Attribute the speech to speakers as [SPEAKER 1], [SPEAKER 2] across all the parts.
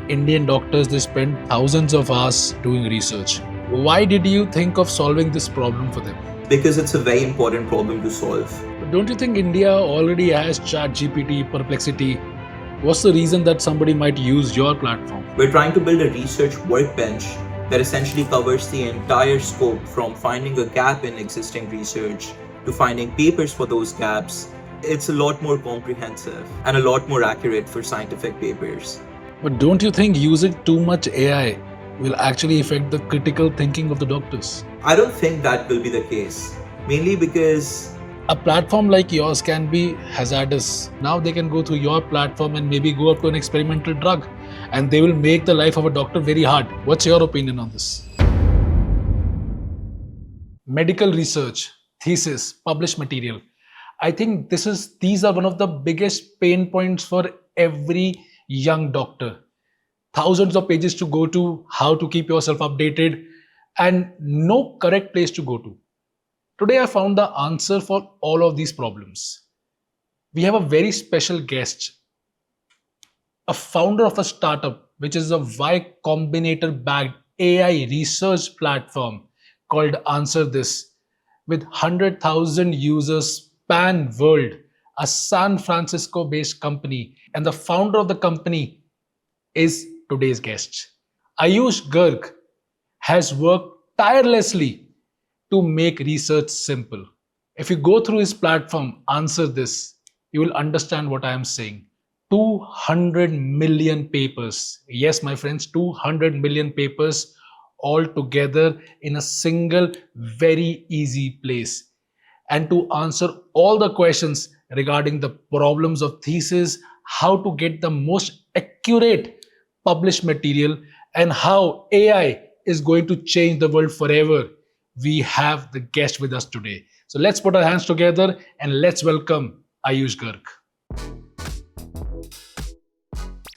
[SPEAKER 1] Indian doctors, they spend thousands of hours doing research. Why did you think of solving this problem for them?
[SPEAKER 2] Because it's a very important problem to solve.
[SPEAKER 1] But don't you think India already has ChatGPT, Perplexity? What's the reason that somebody might use your platform?
[SPEAKER 2] We're trying to build a research workbench that essentially covers the entire scope, from finding a gap in existing research to finding papers for those gaps. It's a lot more comprehensive and a lot more accurate for scientific papers.
[SPEAKER 1] But don't you think using too much AI will actually affect the critical thinking of the doctors?
[SPEAKER 2] I don't think that will be the case, mainly because
[SPEAKER 1] A platform like yours can be hazardous. Now they can go through your platform and maybe go up to an experimental drug, and they will make the life of a doctor very hard. What's your opinion on this? Medical research, thesis, published material. I think these are one of the biggest pain points for every young doctor. Thousands of pages to go to, how to keep yourself updated, and no correct place to go to. Today I found the answer for all of these problems. We have a very special guest, a founder of a startup which is a Y Combinator backed AI research platform called AnswerThis, with 100,000 users span world, a San Francisco based company, and the founder of the company is today's guest. Ayush Garg has worked tirelessly to make research simple. If you go through his platform, Answer This, you will understand what I am saying. 200 million papers. Yes, my friends, 200 million papers all together in a single, very easy place. And to answer all the questions regarding the problems of thesis, how to get the most accurate published material, and how AI is going to change the world forever, we have the guest with us today. So let's put our hands together and let's welcome Ayush Garg.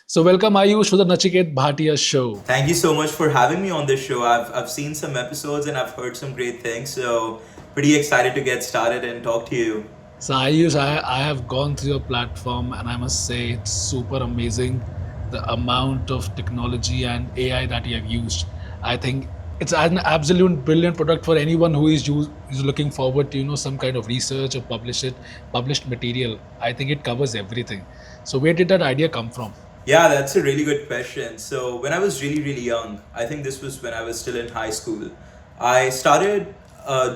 [SPEAKER 1] So welcome Ayush to the Nachiket Bhatia Show.
[SPEAKER 2] thank you so much for having me on this show. I've seen some episodes and I've heard some great things, so pretty excited to get started and talk to you.
[SPEAKER 1] So Ayush, I have gone through your platform and I must say it's super amazing, the amount of technology and AI that you have used. I think it's an absolute brilliant product for anyone who is looking forward to some kind of research or published material. I think it covers everything. So where did that idea come from?
[SPEAKER 2] Yeah, that's a really good question. So, when I was really, really young, I think this was when I was still in high school, I started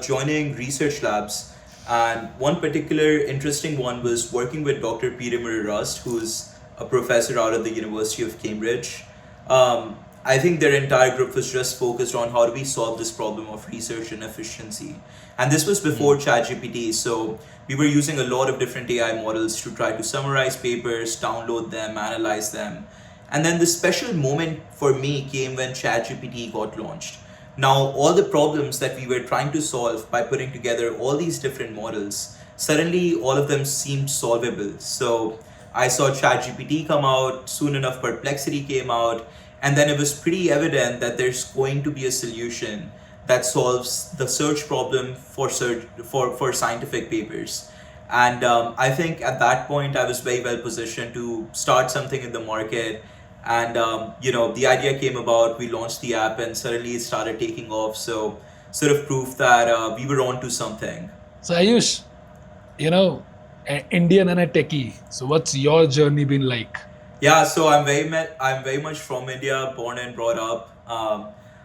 [SPEAKER 2] joining research labs. And one particular interesting one was working with Dr. Peter Murray Rust, who's a professor out of the University of Cambridge. Um, I think their entire group was just focused on how do we solve this problem of research and efficiency. And this was before ChatGPT, so we were using a lot of different AI models to try to summarize papers, download them, analyze them. And then the special moment for me came when ChatGPT got launched. Now, all the problems that we were trying to solve by putting together all these different models, suddenly all of them seemed solvable. So I saw ChatGPT come out, soon enough Perplexity came out, and then it was pretty evident that there's going to be a solution that solves the search problem for scientific papers. And I think at that point I was very well positioned to start something in the market. And the idea came about. We launched the app, and suddenly it started taking off. So sort of proof that we were on to something.
[SPEAKER 1] So Ayush, an Indian and a techie. So what's your journey been like?
[SPEAKER 2] Yeah, so I'm very much from India, born and brought up.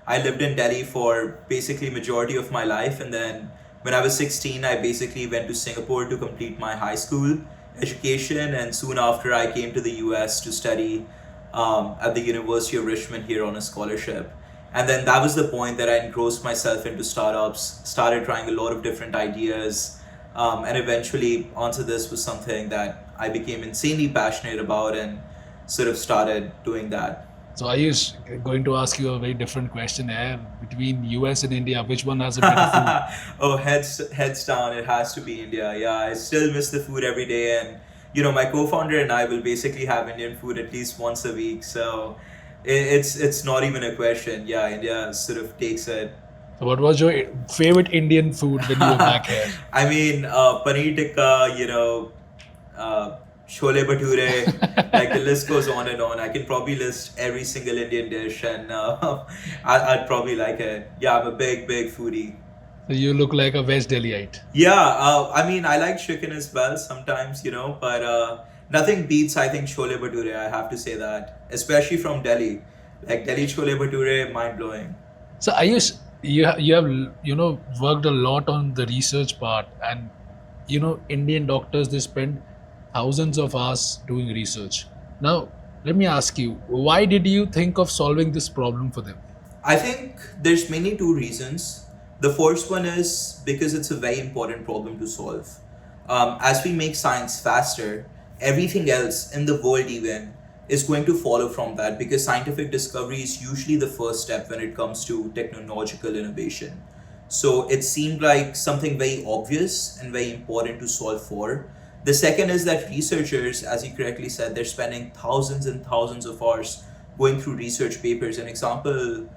[SPEAKER 2] I lived in Delhi for basically majority of my life, and then when I was 16, I basically went to Singapore to complete my high school education, and soon after I came to the US to study at the University of Richmond here on a scholarship. And then that was the point that I engrossed myself into startups, started trying a lot of different ideas, and eventually Answer This was something that I became insanely passionate about and sort of started doing that.
[SPEAKER 1] So Ayush, going to ask you a very different question here. Between US and India, which one has a better food?
[SPEAKER 2] Oh, heads down, it has to be India. Yeah, I still miss the food every day, and my co-founder and I will basically have Indian food at least once a week. So it's not even a question. Yeah, India sort of takes it.
[SPEAKER 1] So what was your favorite Indian food when you were back here?
[SPEAKER 2] I mean, paneer tikka, uh, chole bhature, like the list goes on and on. I can probably list every single Indian dish, and I'd probably like it. Yeah, I'm a big foodie.
[SPEAKER 1] So you look like a West Delhiite.
[SPEAKER 2] Yeah, I mean, I like chicken as well sometimes, but nothing beats, I think, chole bhature. I have to say that, especially from Delhi. Like Delhi chole bhature, mind blowing.
[SPEAKER 1] So Ayush, you have worked a lot on the research part, and Indian doctors, they spend thousands of hours doing research. Now let me ask you, why did you think of solving this problem for them?
[SPEAKER 2] I think there's mainly two reasons. The first one is because it's a very important problem to solve. As we make science faster, everything else in the world even is going to follow from that, because scientific discovery is usually the first step when it comes to technological innovation. So it seemed like something very obvious and very important to solve for. The second is that researchers, as you correctly said, they're spending thousands and thousands of hours going through research papers. An example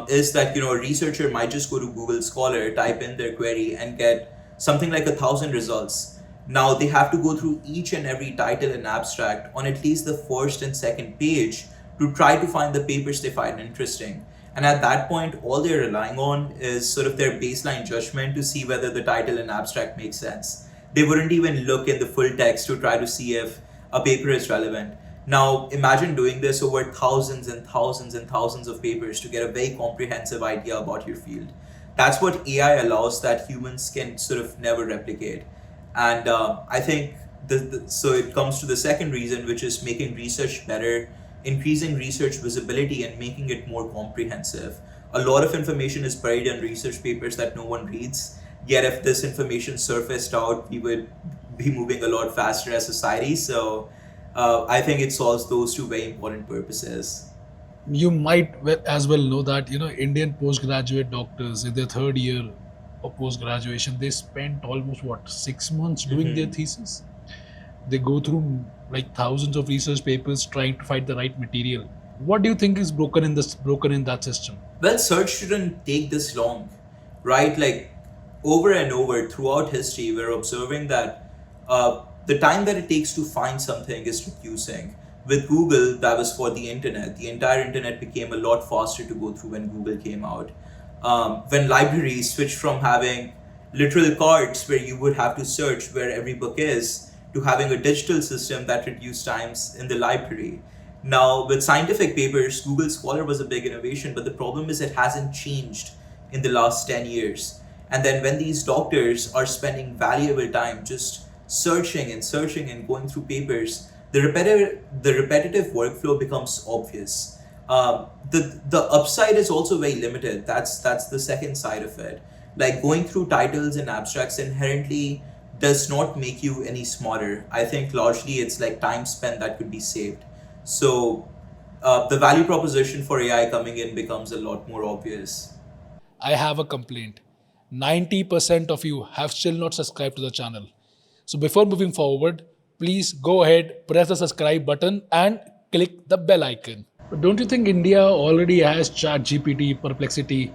[SPEAKER 2] is that a researcher might just go to Google Scholar, type in their query, and get something like 1,000 results. Now they have to go through each and every title and abstract on at least the first and second page to try to find the papers they find interesting. And at that point, all they're relying on is sort of their baseline judgment to see whether the title and abstract makes sense. They wouldn't even look in the full text to try to see if a paper is relevant. Now, imagine doing this over thousands and thousands and thousands of papers to get a very comprehensive idea about your field. That's what AI allows that humans can sort of never replicate. And I think so it comes to the second reason, which is making research better, increasing research visibility, and making it more comprehensive. A lot of information is buried in research papers that no one reads. Yet, if this information surfaced out, we would be moving a lot faster as society. So, I think it solves those two very important purposes.
[SPEAKER 1] You might as well know that Indian postgraduate doctors in their third year of post graduation, they spent almost 6 months doing their thesis. They go through like thousands of research papers trying to find the right material. What do you think is broken in that system?
[SPEAKER 2] Well, search shouldn't take this long, right? Like over and over throughout history, we're observing that the time that it takes to find something is reducing. With Google, that was for the internet. The entire internet became a lot faster to go through when Google came out. When libraries switched from having literal cards where you would have to search where every book is to having a digital system that reduced times in the library. Now, with scientific papers, Google Scholar was a big innovation, but the problem is it hasn't changed in the last 10 years. And then when these doctors are spending valuable time just searching and going through papers, the repetitive workflow becomes obvious. The upside is also very limited. That's the second side of it. Like going through titles and abstracts inherently does not make you any smarter. I think largely it's like time spent that could be saved. So the value proposition for AI coming in becomes a lot more obvious.
[SPEAKER 1] I have a complaint. 90% of you have still not subscribed to the channel. So before moving forward, please go ahead, press the subscribe button and click the bell icon. But don't you think India already has ChatGPT, Perplexity?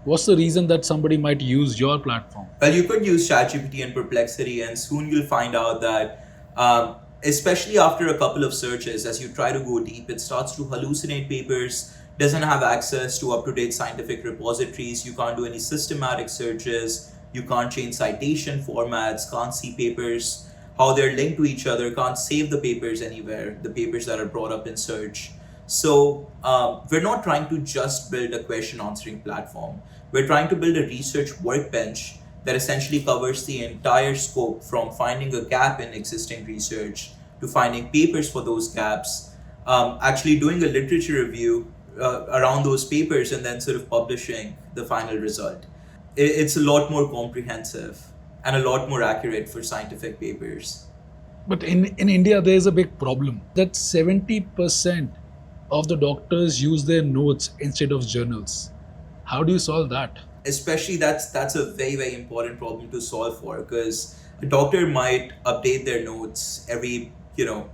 [SPEAKER 1] What's the reason that somebody might use your platform?
[SPEAKER 2] Well, you could use ChatGPT and Perplexity, and soon you'll find out that, especially after a couple of searches, as you try to go deep, it starts to hallucinate papers, doesn't have access to up-to-date scientific repositories, you can't do any systematic searches, you can't change citation formats, can't see papers, how they're linked to each other, can't save the papers anywhere, the papers that are brought up in search. So we're not trying to just build a question answering platform. We're trying to build a research workbench that essentially covers the entire scope, from finding a gap in existing research to finding papers for those gaps, actually doing a literature review around those papers, and then sort of publishing the final result. It's a lot more comprehensive and a lot more accurate for scientific papers.
[SPEAKER 1] But in India, there is a big problem that 70% of the doctors use their notes instead of journals. How do you solve that?
[SPEAKER 2] Especially that's a very important problem to solve for, because a doctor might update their notes every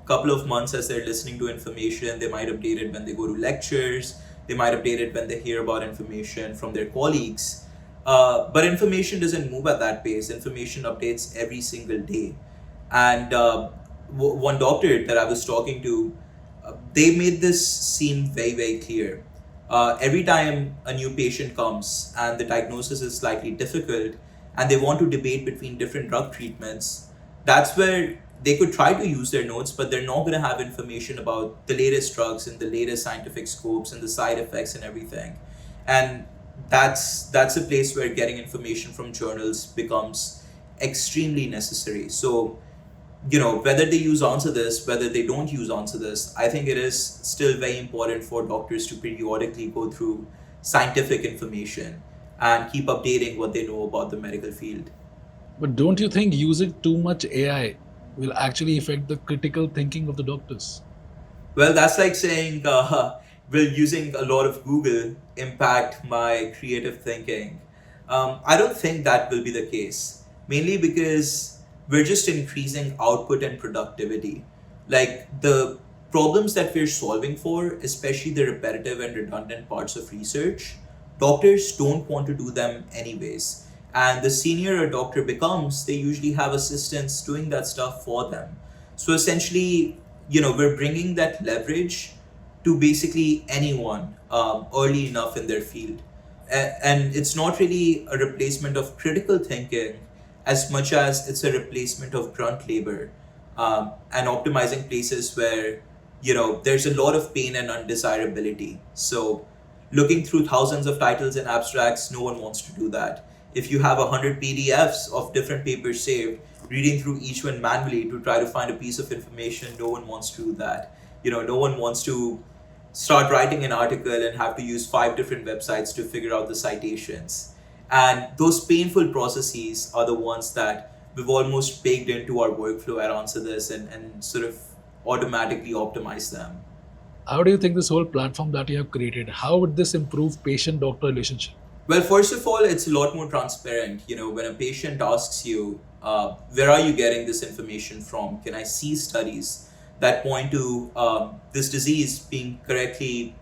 [SPEAKER 2] couple of months as they're listening to information. They might update it when they go to lectures, they might update it when they hear about information from their colleagues, but information doesn't move at that pace. Information updates every single day, and one doctor that I was talking to, they made this seem very, very clear. Every time a new patient comes and the diagnosis is slightly difficult and they want to debate between different drug treatments, that's where they could try to use their notes, but they're not going to have information about the latest drugs and the latest scientific scopes and the side effects and everything. And that's a place where getting information from journals becomes extremely necessary. So, whether they use answer this, whether they don't use answer this, I think it is still very important for doctors to periodically go through scientific information and keep updating what they know about the medical field.
[SPEAKER 1] But don't you think using too much AI will actually affect the critical thinking of the doctors?
[SPEAKER 2] Well, that's like saying, will using a lot of Google impact my creative thinking? I don't think that will be the case, mainly because we're just increasing output and productivity. Like the problems that we're solving for, especially the repetitive and redundant parts of research, doctors don't want to do them anyways. And the senior a doctor becomes, they usually have assistants doing that stuff for them. So essentially, we're bringing that leverage to basically anyone early enough in their field. And it's not really a replacement of critical thinking as much as it's a replacement of grunt labor, and optimizing places where, there's a lot of pain and undesirability. So looking through thousands of titles and abstracts, no one wants to do that. If you have 100 PDFs of different papers saved, reading through each one manually to try to find a piece of information, no one wants to do that. No one wants to start writing an article and have to use 5 different websites to figure out the citations. And those painful processes are the ones that we've almost baked into our workflow at Answer This, and sort of automatically optimize them.
[SPEAKER 1] How do you think this whole platform that you have created, how would this improve patient-doctor relationship?
[SPEAKER 2] Well, first of all, it's a lot more transparent. When a patient asks you, where are you getting this information from? Can I see studies that point to this disease being correctly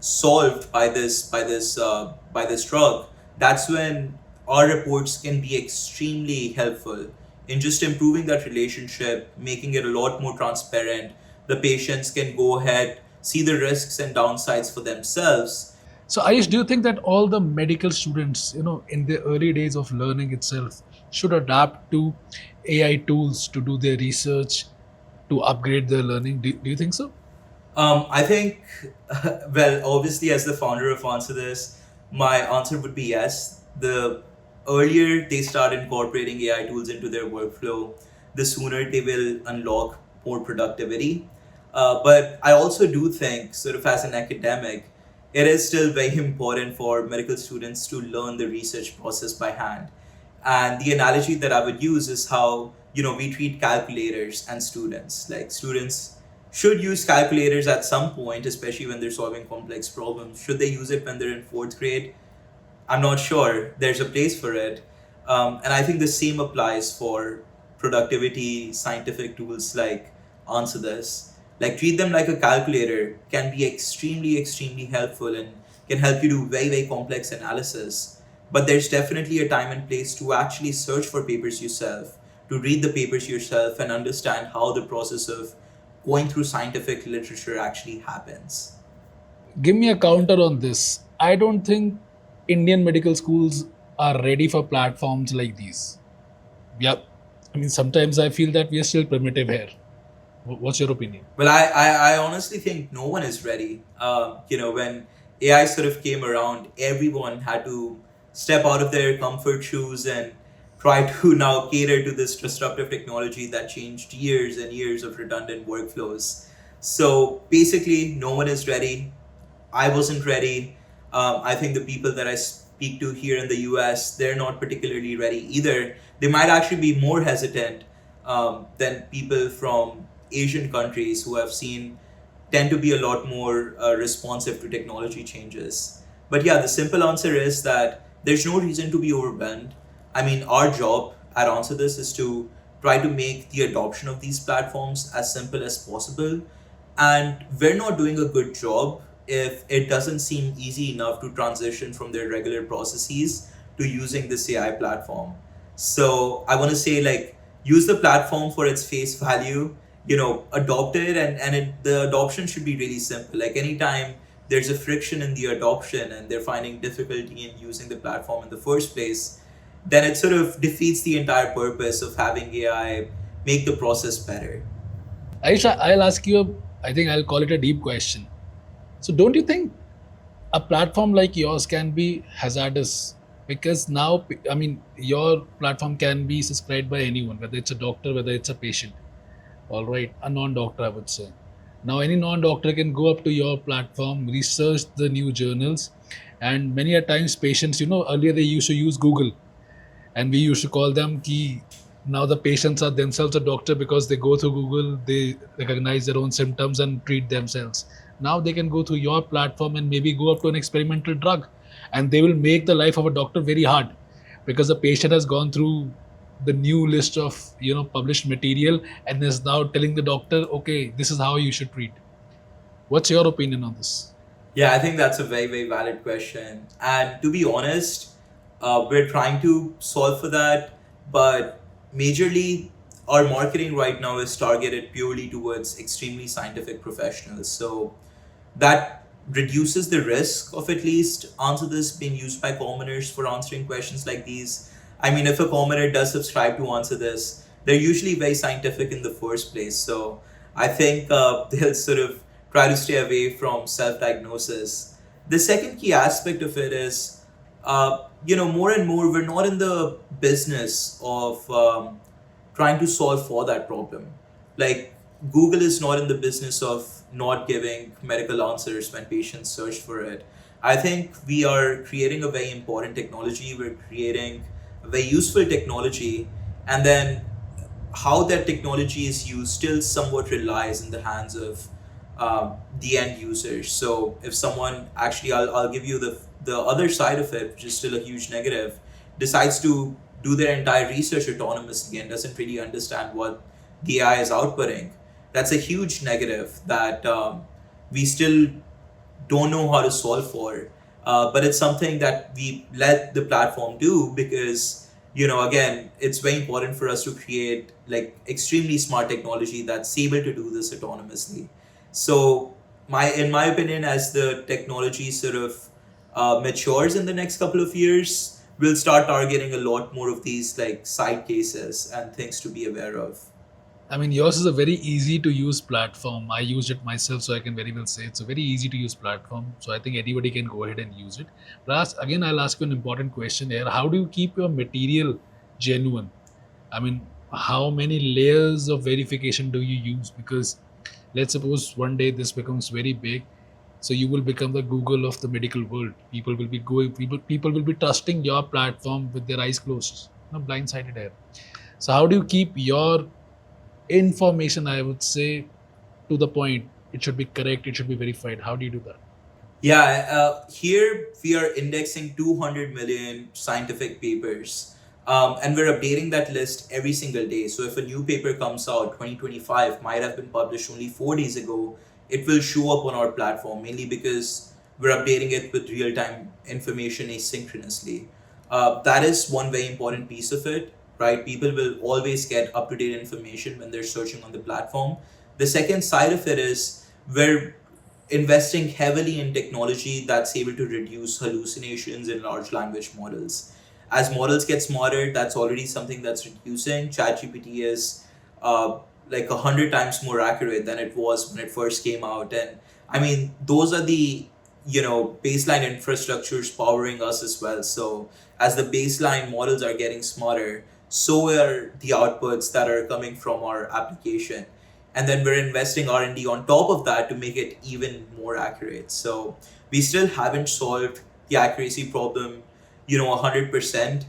[SPEAKER 2] solved by this drug? That's when our reports can be extremely helpful in just improving that relationship, making it a lot more transparent. The patients can go ahead, see the risks and downsides for themselves.
[SPEAKER 1] So, Ayush, do you think that all the medical students, in the early days of learning itself, should adapt to AI tools to do their research, to upgrade their learning? Do you think so?
[SPEAKER 2] I think, well, obviously, as the founder of Answer This, my answer would be yes. The earlier they start incorporating AI tools into their workflow, the sooner they will unlock more productivity. But I also do think, sort of as an academic, it is still very important for medical students to learn the research process by hand. And the analogy that I would use is how, we treat calculators and students. Like students should use calculators at some point, especially when they're solving complex problems. Should they use it when they're in fourth grade? I'm not sure. There's a place for it. And I think the same applies for productivity, scientific tools like Answer This. Like treat them like a calculator can be extremely, extremely helpful and can help you do very, very complex analysis. But there's definitely a time and place to actually search for papers yourself, to read the papers yourself and understand how the process of going through scientific literature actually happens.
[SPEAKER 1] Give me a counter on this. I don't think Indian medical schools are ready for platforms like these. Yeah, I mean, sometimes I feel that we are still primitive here. What's your opinion?
[SPEAKER 2] Well, I honestly think no one is ready. When AI sort of came around, everyone had to step out of their comfort shoes and try to now cater to this disruptive technology that changed years and years of redundant workflows. So basically, no one is ready. I wasn't ready. I think the people that I speak to here in the US, they're not particularly ready either. They might actually be more hesitant than people from Asian countries who have seen tend to be a lot more responsive to technology changes. But yeah, the simple answer is that there's no reason to be overwhelmed. I mean, our job at Answer This is to try to make the adoption of these platforms as simple as possible. And we're not doing a good job if it doesn't seem easy enough to transition from their regular processes to using this AI platform. So I want to say, like, use the platform for its face value. adopted, and the adoption should be really simple. Like anytime there's a friction in the adoption and they're finding difficulty in using the platform in the first place, then it sort of defeats the entire purpose of having AI make the process better.
[SPEAKER 1] Aisha, I'll ask you, I think I'll call it a deep question. So, don't you think a platform like yours can be hazardous? Because now, I mean, your platform can be subscribed by anyone, whether it's a doctor, whether it's a patient, all right, a non doctor, I would say. Now, any non doctor can go up to your platform, research the new journals, and many a times patients, earlier they used to use Google, and we used to call them key. Now the patients are themselves a doctor because they go through Google, they recognize their own symptoms and treat themselves. Now they can go through your platform and maybe go up to an experimental drug, and they will make the life of a doctor very hard because the patient has gone through the new list of published material and is now telling the doctor, okay, this is how you should treat. What's your opinion on this?
[SPEAKER 2] Yeah, I think that's a very, very valid question. And to be honest, we're trying to solve for that, but majorly our marketing right now is targeted purely towards extremely scientific professionals. So that reduces the risk of at least answer this being used by commoners for answering questions like these. I mean, if a commoner does subscribe to answer this, they're usually very scientific in the first place. So I think they'll sort of try to stay away from self-diagnosis. The second key aspect of it is, more and more we're not in the business of trying to solve for that problem. Like Google is not in the business of not giving medical answers when patients search for it. I think we are creating a very important technology. We're creating a very useful technology, and then how that technology is used still somewhat relies in the hands of the end users. So if someone actually, I'll give you the other side of it, which is still a huge negative, decides to do their entire research autonomously and doesn't really understand what the AI is outputting, that's a huge negative that we still don't know how to solve for. But it's something that we let the platform do because, again, it's very important for us to create like extremely smart technology that's able to do this autonomously. So, in my opinion, as the technology sort of matures in the next couple of years, we'll start targeting a lot more of these like side cases and things to be aware of.
[SPEAKER 1] I mean, yours is a very easy to use platform. I used it myself, so I can very well say it's a very easy to use platform. So I think anybody can go ahead and use it. But again, I'll ask you an important question here. How do you keep your material genuine? I mean, how many layers of verification do you use? Because let's suppose one day this becomes very big, so you will become the Google of the medical world. People will be trusting your platform with their eyes closed, blindsided here. So how do you keep your information, I would say, to the point? It should be correct, it should be verified. How do you do that?
[SPEAKER 2] Yeah, here we are indexing 200 million scientific papers. And we're updating that list every single day. So if a new paper comes out, 2025 might have been published only 4 days ago, it will show up on our platform, mainly because we're updating it with real time information asynchronously. That is one very important piece of it, right? People will always get up to date information when they're searching on the platform. The second side of it is we're investing heavily in technology that's able to reduce hallucinations in large language models. As models get smarter, that's already something that's reducing. ChatGPT is like 100 times more accurate than it was when it first came out, and I mean those are the baseline infrastructures powering us as well. So as the baseline models are getting smarter, so are the outputs that are coming from our application, and then we're investing R&D on top of that to make it even more accurate. So we still haven't solved the accuracy problem 100%.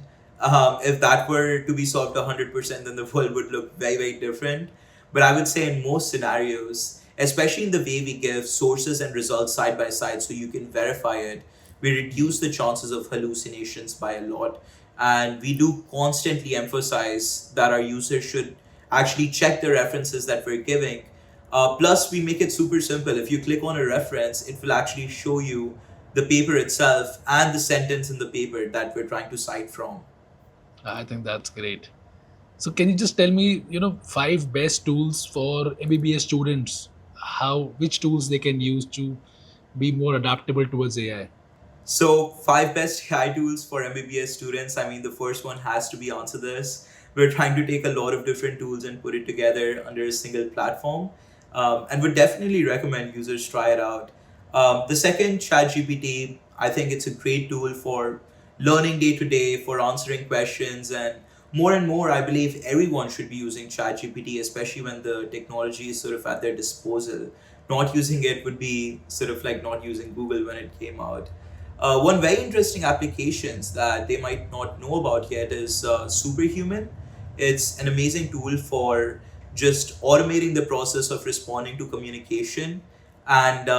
[SPEAKER 2] If that were to be solved 100%, then the world would look very, very different. But I would say in most scenarios, especially in the way we give sources and results side by side so you can verify it, we reduce the chances of hallucinations by a lot. And we do constantly emphasize that our users should actually check the references that we're giving. Plus, we make it super simple. If you click on a reference, it will actually show you the paper itself and the sentence in the paper that we're trying to cite from.
[SPEAKER 1] I think that's great. So can you just tell me, five best tools for MBBS students? Which tools they can use to be more adaptable towards AI?
[SPEAKER 2] So, five best AI tools for MBBS students. I mean, the first one has to be Answer This. We're trying to take a lot of different tools and put it together under a single platform, and would definitely recommend users try it out. The second, ChatGPT. I think it's a great tool for learning day to day, for answering questions, and more, I believe everyone should be using ChatGPT, especially when the technology is sort of at their disposal. Not using it would be sort of like not using Google when it came out. One very interesting applications that they might not know about yet is Superhuman. It's an amazing tool for just automating the process of responding to communication, and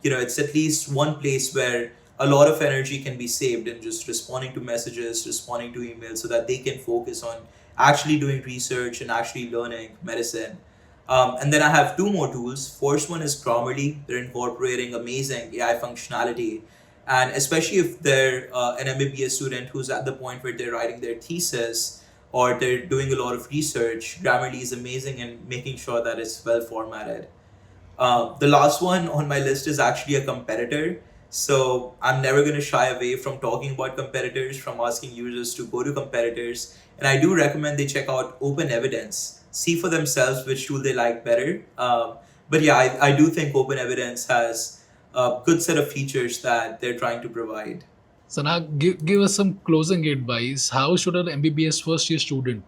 [SPEAKER 2] it's at least one place where a lot of energy can be saved in just responding to messages, responding to emails, so that they can focus on actually doing research and actually learning medicine. And then I have two more tools. First one is Grammarly. They're incorporating amazing AI functionality, and especially if they're an MBBS student who's at the point where they're writing their thesis or they're doing a lot of research, Grammarly is amazing in making sure that it's well formatted. The last one on my list is actually a competitor. So I'm never going to shy away from talking about competitors, from asking users to go to competitors. And I do recommend they check out Open Evidence, see for themselves which tool they like better. But yeah, I do think Open Evidence has a good set of features that they're trying to provide.
[SPEAKER 1] So now give us some closing advice. How should an MBBS first year student,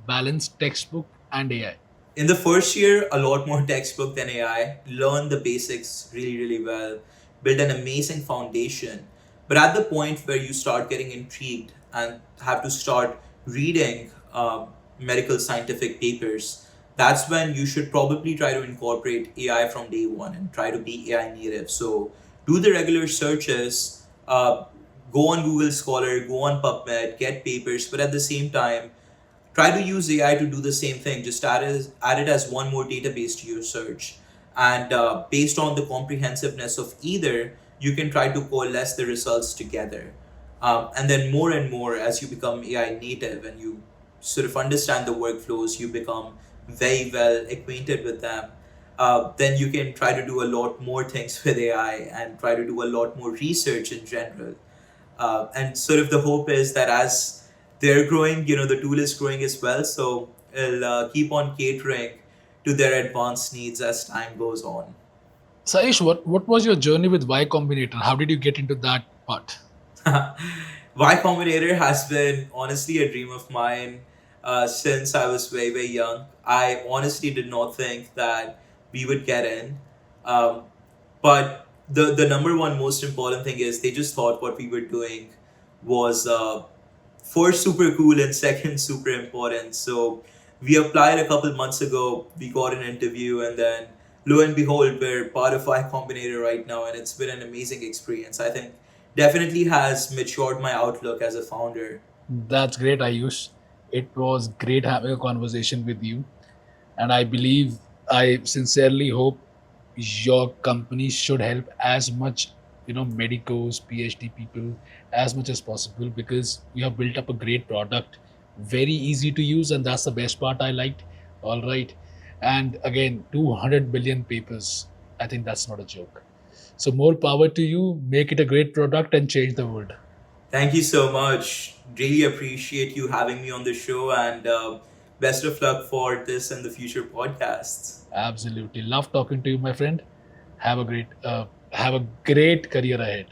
[SPEAKER 1] balance textbook and AI?
[SPEAKER 2] In the first year, a lot more textbook than AI. Learn the basics really, really well. Build an amazing foundation. But at the point where you start getting intrigued and have to start reading medical scientific papers, that's when you should probably try to incorporate AI from day one and try to be AI native. So do the regular searches, go on Google Scholar, go on PubMed, get papers, but at the same time, try to use AI to do the same thing. Just add it as one more database to your search. And based on the comprehensiveness of either, you can try to coalesce the results together. And then more and more, as you become AI native and you sort of understand the workflows, you become very well acquainted with them. Then you can try to do a lot more things with AI and try to do a lot more research in general. And sort of the hope is that as they're growing, the tool is growing as well. So it'll keep on catering to their advanced needs as time goes on.
[SPEAKER 1] Saish, what was your journey with Y Combinator? How did you get into that part?
[SPEAKER 2] Y Combinator has been honestly a dream of mine since I was very, very young. I honestly did not think that we would get in. Um, but the number one most important thing is they just thought what we were doing was first super cool and second super important. So we applied a couple months ago, we got an interview, and then lo and behold, we're part of Y Combinator right now, and it's been an amazing experience. I think definitely has matured my outlook as a founder.
[SPEAKER 1] That's great, Ayush. It was great having a conversation with you. And I sincerely hope your company should help as much, medicos, PhD people, as much as possible, because you have built up a great product, very easy to use, and that's the best part I liked. All right. And again, 200 billion papers. I think that's not a joke. So more power to you. Make it a great product and change the world.
[SPEAKER 2] Thank you so much. Really appreciate you having me on the show, and best of luck for this and the future podcasts.
[SPEAKER 1] Absolutely. Love talking to you, my friend. Have a great career ahead.